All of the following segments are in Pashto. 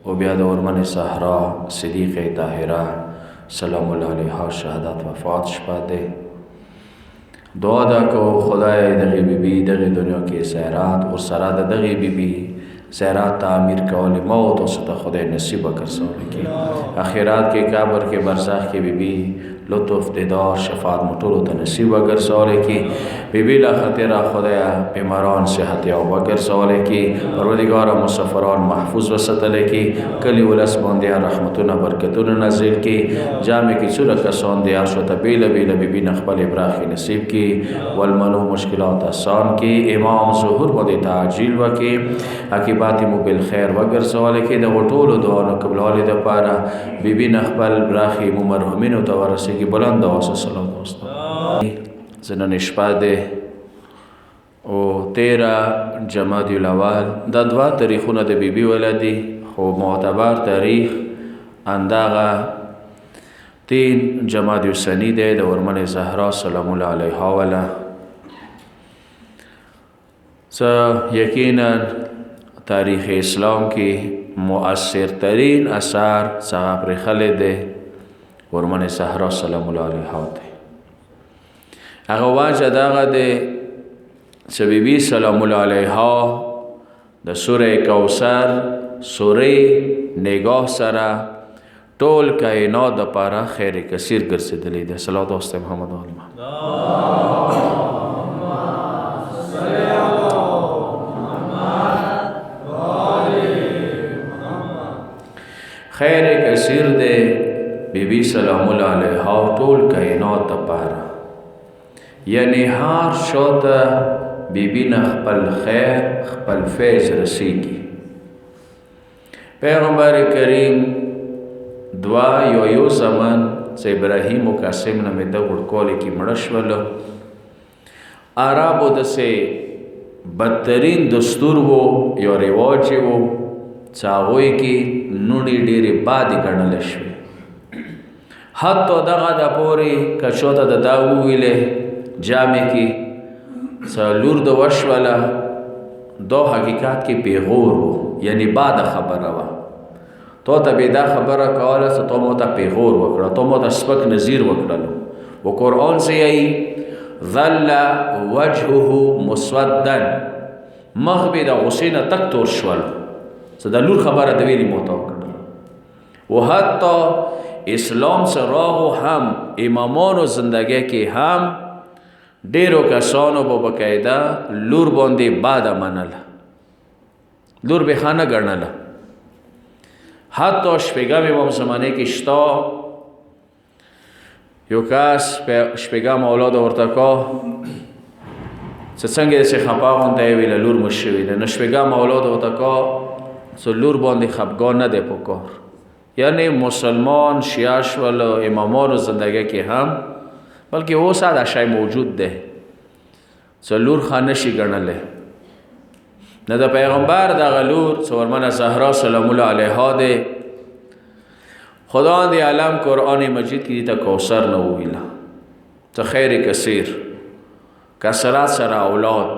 و بیا د ورمن صحرا صدیق طاهره سلام الله علیها شهادت وفات شپه ده. دعا دا کو خدای دغه بیبی دغه دنیا کې سیرات اور سره د دغه بیبی سیرات تعمیر کول موت او ست خدای نصیب وکړي کی اخرات کې قبر کې برزخ کې بیبی لطف دیدار شفاعت مټولو ته نصیب وګرځول کی بیبی لا خطر خدایا بیماران صحت او وګرځول کی پروردگار مسافران محفوظ وساتل کی کلی ولس باندې رحمتونه برکتونه نازل کی جامع کی څوره کسان دی ارشو ته بیل بیل بیبی نخبل ابراهیم نصیب کی والمنو مشکلات آسان کی امام ظهور باندې تعجیل وکي عاقبت مو بالخير وګرځول کی د ټولو دعا نو قبول د پاره بیبی نخبل ابراهیم مرحومینو ته ورسي کی بلند آواز صلوات واسطه زنن شپه ده او 13 جمادی الاول دا دوا تاریخونه د بیبی ولادي خو معتبر تاریخ انداغه 3 جمادی الثانی ده د ورمن زهرا سلام الله علیها ولا یقینا تاریخ اسلام کی مؤثر ترین اثار صاحب خالد ورمن صحرا سلام الله علیها ده هغه واجه داغه ده سبیبی سلام الله علیها د سوره کوثر سوره نگاه سره ټول کائنات د پاره خیر کثیر ګرځیدلې ده. صلوات واست محمد خیر کثیر ده بیبی سلام الله علیها ټول کائنات د پاره یعنی هر شوته بیبی نه خپل خیر خپل فیض رسیږي. پیغمبر کریم دعا یو زمان چې ابراهیم او قاسم نه مې د ورکول کی مړشول عربو د سه بدترین دستور وو یو رواج وو چاغوي کی نونی ډیره باد ګڼل شوی حتی دغه د پوری کښوته د داو ویله جامع کی سالور د وشوله دو حقیقت کې پیغور وو یعنی بعد خبره وا تو ته به دا خبره کوله ته تو مو ته پیغور وکړه تو مو ته سپک نظیر وکړلو و قرآن سے ای ظل وجهه مسودا مخ به د حسین تک تور شول څه د لور خبره د ویلی مو ته وکړه و حتی اسلام سراغو هم امامانو زندگی کې هم ډیرو کسانو په بقاعده لور باندې باد منله لور به خانه ګڼله حتی شپږم امام زمانه کې شتا یو کس شپږم اولاد ورته کو څنګه چې خپا غونډه ویله لور مشوي ده نو شپږم اولاد ورته کو څو لور باندې خپګان نه دی پکار یعنی مسلمان شیعش ولو امامانو زندگی کې هم بلکې وہ ساده شای موجود ده څلور خانه شي ګڼلې نه د پیغمبر د غلور څورمنه زهرا سلام الله علیها ده خدا دی عالم قرآن مجید کې ته کوثر نه ویلا ته خیر کثیر کثرت سره اولاد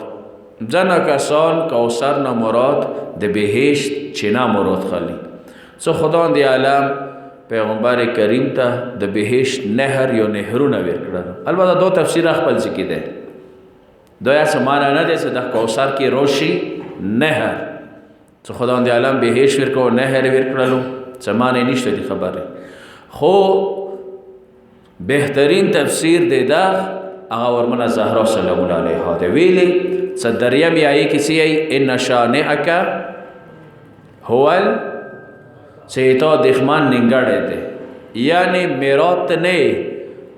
ځنه کسان کوثر نه مراد د بهشت چنا مراد خلی سو خدا دی عالم پیغمبر کریم ته د بهشت نهر یا نهرونه ورکړل. البته دو تفسیر خپل ذکر ده دا یا سمانه نه ده چې د کوثر کې روشي نهر څو خدا دی عالم بهشت ورکو نهر ورکړلو سمانه نشته دی خبره خو بهترین تفسیر ده دا هغه ورمنه زهرا سلام الله علیها ده ویلي صدریم یای کسی ان شانئک هو سیتا دخمان ننگڑے دے یعنی میرات نے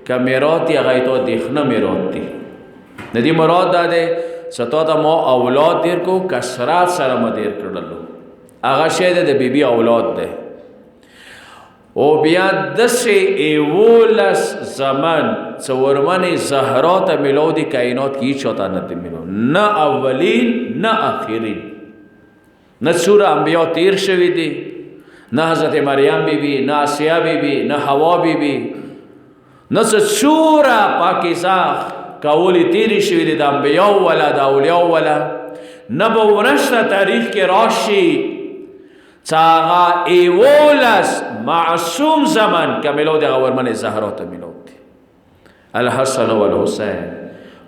که میرات یا غیتا دخنا میرات دی ندی مراد داده ستا دا ما اولاد دیر کو کسرات سر ما دیر کردلو اغا شایده ده بی بی اولاد ده و بیا دس ایولس زمان سورمن زهرات ملو دی کائنات کی چوتا ندی ملو نا اولین نا آخرین نا سور انبیاء تیر شوی دی نہ حضرت مریم بی بی نہ آسیہ بی بی نہ حوا بی بی نہ سچورا پاکیزہ کاولی تیری شوی دی دا انبیاء والا دا اولیاء والا نہ بونشتا تاریخ کے راشی چاغا ایولس معصوم زمن که ملو دغه ورمن زهرا ته ملو دي الحسن والحسين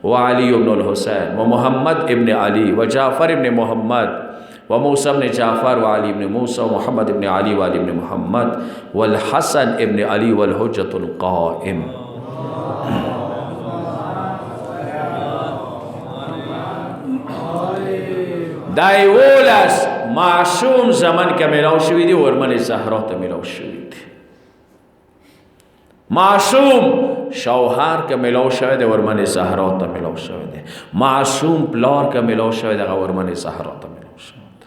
وعلي بن الحسين ومحمد ابن علي وجعفر ابن محمد وموسى بن جعفر وعلي بن موسى ومحمد ابن علي وعلي بن محمد والحسن ابن علي والحجة القائم. دایولس معصوم زمن که ملاو شوی دی ورمن زهرا ته ملاو شوی دی. معصوم شوهر که ملاو شوی دی ورمن زهرا ته ملاو شوی دی. معصوم پلار که ملاو شوی دی ورمن زهرا ته ملاو شوی دی.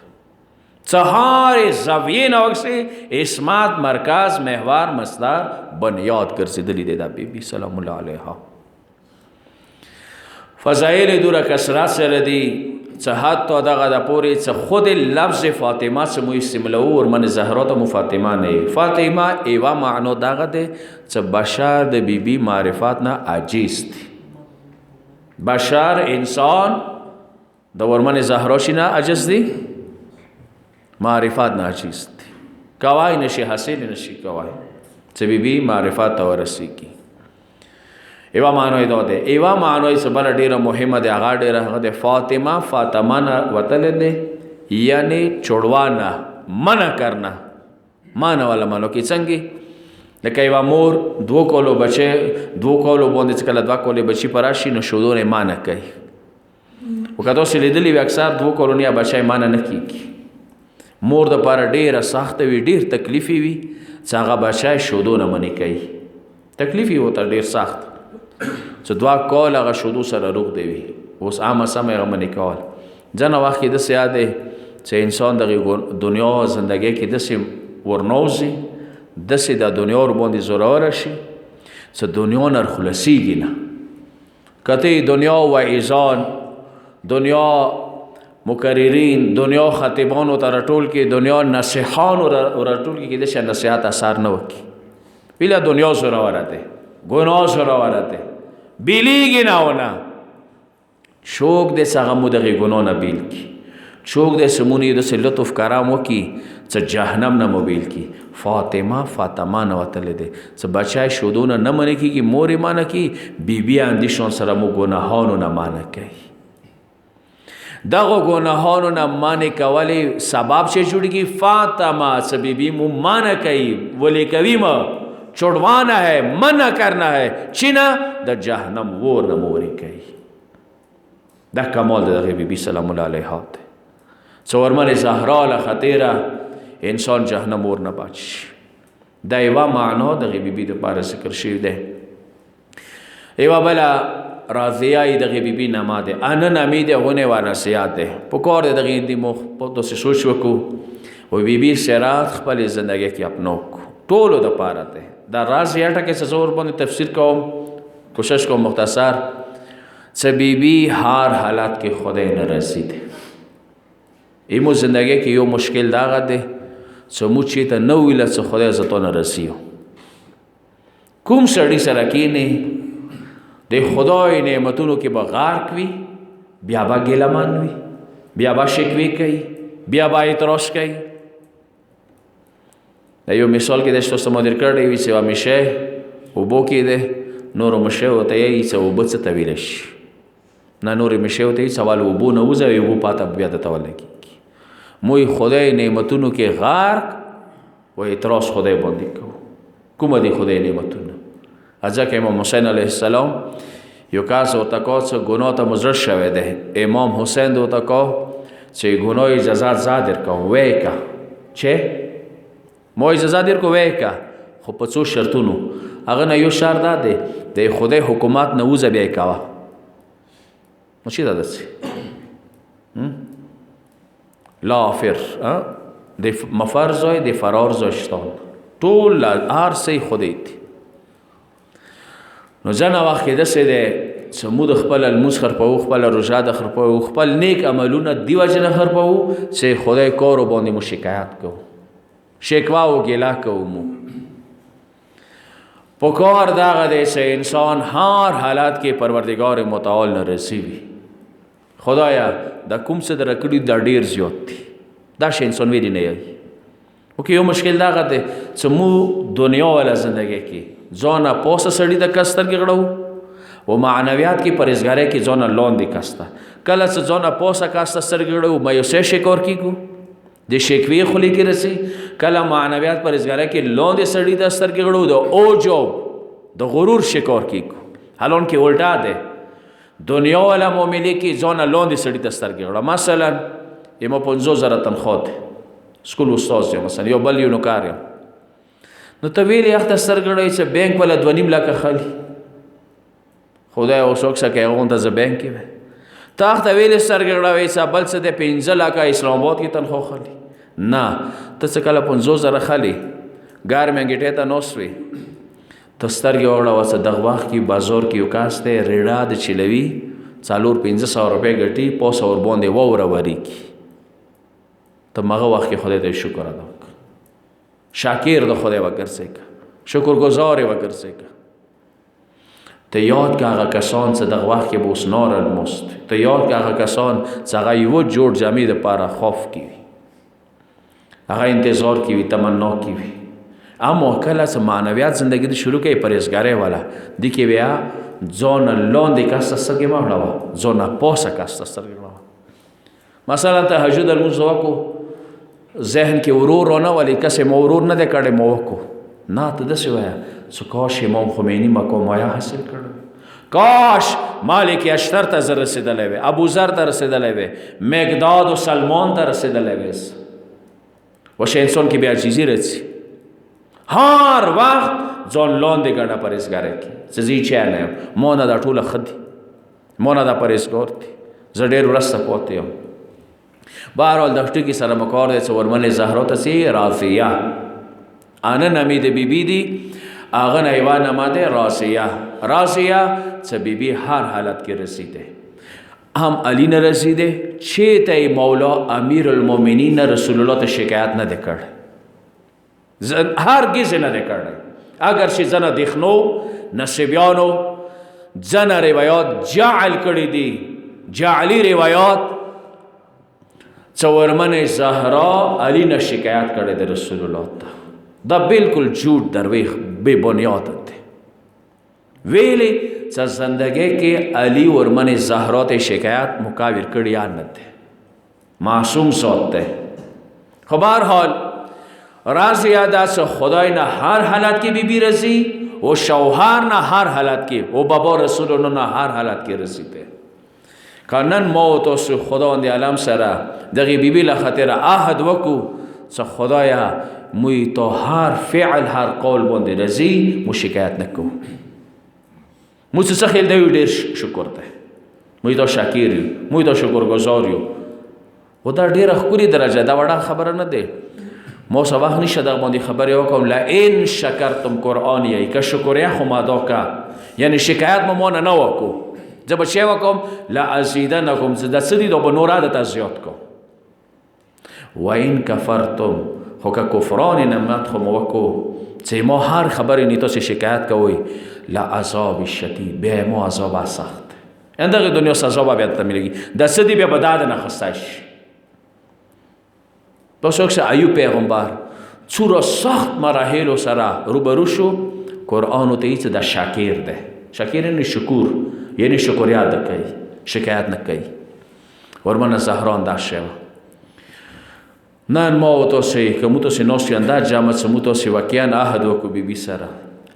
چهار زاویه نوکسی اسمات مرکز محور مصدر بنیاد ګرځیدلی دی دا بیبي سلام الله علیها. فضائل دوره کثرت سره دی چه حتی دغه د پوری چه خود لفظ فاطمه سمو استعمالو ورمن زهرا ته فاطمه نه فاطمه ایوا معنی دغه ده چه بشر د بیبي معرفت نه عاجز دی. بشر انسان د ورمن زهرا شي نه عاجز دی معرفت نه عاجز دی کوای نشي حاصل نشي کوای چه بیبي معرفت ته ورسیږي. ایوا معنی دا ده ایوا معنی سبل ډیره مهمه ده هغه ډیره هغه ده فاطمه فاطمه وتل ده یعنی چړوانا منع کرنا معنی والا مانو کې څنګه لکه ایوا مور دو کولو باندې کله دوا کولې بچی پراشي نو شودونه معنی کوي وکړو چې لیدلی وي اکثر دو کولونیا بچای معنی نه کیږي. مور د پاره ډیره سخت وي ډیر تکلیفي وي چې هغه بچای شودونه منی کوي تکلیفي وته ډیر سخت چې دوا کول هغه شودو سره روغ دی وي اوس عامه سم هغه منی کول ځنه وخت د سیاده چې انسان د دنیا زندگی کې د سیم ورنوزي د سې د دنیا ور باندې زوره شي چې دنیا نر خلاصيږي نه کته دنیا و ایزان دنیا مکررین دنیا خطیبان تر ټول کې دنیا نصیحان ور ټول کې د شه نصیحت اثر نه وکي ویلا دنیا زوره ورته گناه سره ورته بیلیگی ناونا چوک ده سغمو دغی گناه نبیل کی چوک ده سمونی ده سی لطف کرامو کی چه جهنم نمو بیل کی فاطمه نواتل ده چه بچه شدون نمانه کی که موری مانه کی بی اندیشون سرمو گناهانو نمانه کی دغو گناهانو نمانه کولی سبب چه جوڑی کی فاطمه چه بی مو مانه کی ولی کوی ما چھڑوانا ہے منع کرنا ہے چنا دا جہنم وور نموری کئی دا کمال دا غیبی بی سلام اللہ علیہ تے سورمن زہرا لخطیرہ انسان جہنم وور نباچ دا ایوا معنی دا غیبی بی دا پارا ذکر شیو دے ایوا بلا راضیائی دا غیبی بی نما دے انا نمی دے ہونے وانا سیاد دے پکور دے دا غیبی مخ پتو سے سوچ وکو و بی بی سیرات خپل زندگی کی اپنوکو ټولو د پاره ده دا راز یاټه کې زور باندې تفسیر کوم کوشش کوم مختصر چې بیبي هر حالات کې خدای نه رسید ایمو زندگی کې یو مشکل داغه ده چې مو چې ته نو ویل چې خدای زته نه رسیو کوم سړی سره کې نه د خدای نعمتونو کې بغار کوي بیا با ګلمان وي بیا با شکوي کوي بیا با اعتراض کوي. یو مثال کې د شتو مدیر کړی وي چې همیشه وبو کې ده نور مشه وته یې چې وبو څه تویل شي نه نور مشه وته یې سوال وبو نه وځي وبو پاته بیا د تول کې موي خدای نعمتونو کې غرق و اعتراض خدای باندې کو کوم دي خدای نعمتونو ځکه امام حسین علیه السلام یو کاس ورته کو چې ګناه ته مزر شوی ده امام حسین ورته کو چې ګناه اجازه زادر کو وې کا چې مو اجازه دیر کو ویکا خو په څو شرطونو هغه نه یو شرط ده د خدای حکومت نه وځه بیا کاوه نو شي دا دسي لا فر د مفرزای د فرار زشتان ټول هر څه خدای دی نو ځنه وخت د څه ده سمود خپل الموس خرپو خپل روزه د خرپو خپل نیک عملونه دیو جن خرپو چې خدای کور باندې مو شکایت کو شکوا و گلا کومو پکار داغه دے سے انسان ہر حالات کے پروردگار متعال نہ رسیوی خدایا دا کوم څه درکړي دا ډیر زیات دي دا شي انسان ویری نه یي اوکې یو مشکل دغه دی چې مو دنیا والا زندګۍ کې ځانه پوسه سړي د کس سترګې غړو و معنویات کې پرهیزګارۍ کې ځانه لاندې کسته کله چې ځانه پوسه کاسته سترګې غړو مایوسۍ شکار کېږو د شکوې خولې کې رسي کله معنویات پرهیزګارۍ کې لاندې سړي د سترګې غړو د اوجب د غرور شکار کېږو حالان کې الټا دی دنیا والا معاملې کې ځانه لاندې سړي ته سترګې غړه مثلا ما 50,000 تنخواه دی سکول استاد یم مثلا یو بل یو نوکار یم نو ته ویلې هغه ته سترګې غړی چې بینک والا 2.5 لکه خالي خدای اوس وکړه که هغه ته زه بینک کې وی ته هغه ته ویلې سترګې غړوې چې بل څه دی 15 لکه اسلام آباد کې تنخواه خالي نه ته څه کله 50,000 خالي ګارمې ګټې ته ناست وې ته سترګې وغړوه چې دغه وخت کې بازار کې یو کس دی ریړه د چلوي 400-500 روپۍ ګټي پوسه ورباندې واوره وریږي ته مغه وخت کې خدای ته شکر ادا وکړه شاکر د خدای وګرځې که شکرګزار یې وګرځې که ته یاد که هغه کسان چې دغه وخت کې به اوس نار المست ته یاد که هغه کسان چې هغه یوه جوړ جامې دپاره خوف کې وي هغه انتظار کې وي تمنا کې وي اما کله چې معنویات زندگی د شروع کوي پرهیزګارۍ والا دې کې بیا ځانه لاندې کسته سترګې مه غړوه ځانه پاسه کسته سترګې غړوه مثلا تهجد لمونځ وکړو ذهن کې ورور رانه ولې کسې ما ورور نه دی کړی ما وکړو نه ته داسې وایه چې کاش امام خمیني مقامایه حاصل کړی کاش مالک اشتر ته زه رسېدلی وی ابو ذر ته رسېدلی وی مقداد و سلمان ته رسېدلی وی وشه انسان کې بیا عاجزي راځي هر وخت ځان لاندې ګڼه پرهیزګارۍ کې چې زه چی نه یم ما نه دا ټوله ښه دي ما نه دا پرهیزګار دي زه ډېر وروسته پاتې یم بهرحال د ټکي سره مو کار دی چې ورمنې زهرا ته چې رافیه آنه نامې د بیبي دي هغه نه یوه نامه دی راسیه چې بیبي هر حالت کې رسیده هم علی نه رسیده چې ته مولا امیر المؤمنین رسول الله ته شکایت نه دی کړی هرگز نه دی کړی اگر چې زنه دیخنو نصیبیانو زنه روایات جعل کړي دي جعلی روایات ورمن زهرا علی نه شکایت کړی د رسول الله ته دا بالکل جھوٹ درویخ بے بنیاد دی ویلی چې زندگی کې علی ورمن زهرا ته شکایت مکاور کړی یا نه دی معصوم ذات دی خو بهرحال راز یاد است خدای نه هر حالت کې بیبی رسی و شوهر نه هر حالت کې و بابا رسول الله نه هر حالت کې رسیده کانن ما و تاسو خداوند عالم سره دغه بیبی له خاطر عهد وکړو چې خدایا موی تو هر فعل هر قول باندې رضی مو شکایت نکو مو څه خیل دی ډیر شکر ده موی تو شاکر یو موی تو شکرګزار یو و دا ډیره ښکلې درجه دا وړه خبره نه ده ما اوس وخت نشته دغه باندې خبرې وکړم لئن شکرتم قرآن یی که شکریا خو ما ادا که یعنی شکایت ما نه وکړو زه به چی وکړم لازیدنکم زه د څه دي دا به نور عادت زیات کوم و این کفرتم خو که کفران نعمت خو مو وکړو چې ما هر خبرې نه تاسې شکایت کوئ لعذاب شدید بیا مو عذاب سخت یعنی دغه دنیا سزا به بیا درته میلګي د څه دي بیا به دا نه اخیستی شي تاسو چې ایوب پیغمبر څومره سخت مراحلو سره روبرو شو قرآن ورته وایي چې دا شاکر دی شاکر یعنی شکور یعنی شکریا ده کوي شکایت نه کوي ورمنه زهرا انداز شوه نن ما و تاسې که مو تاسې ناست یو انداز جمع څه مو تاسې واقعا عهد وکړو بیبي سره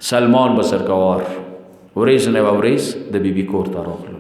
سلمان بزرګوار ورځ نه یوه ورځ د بیبي کور ته راغلو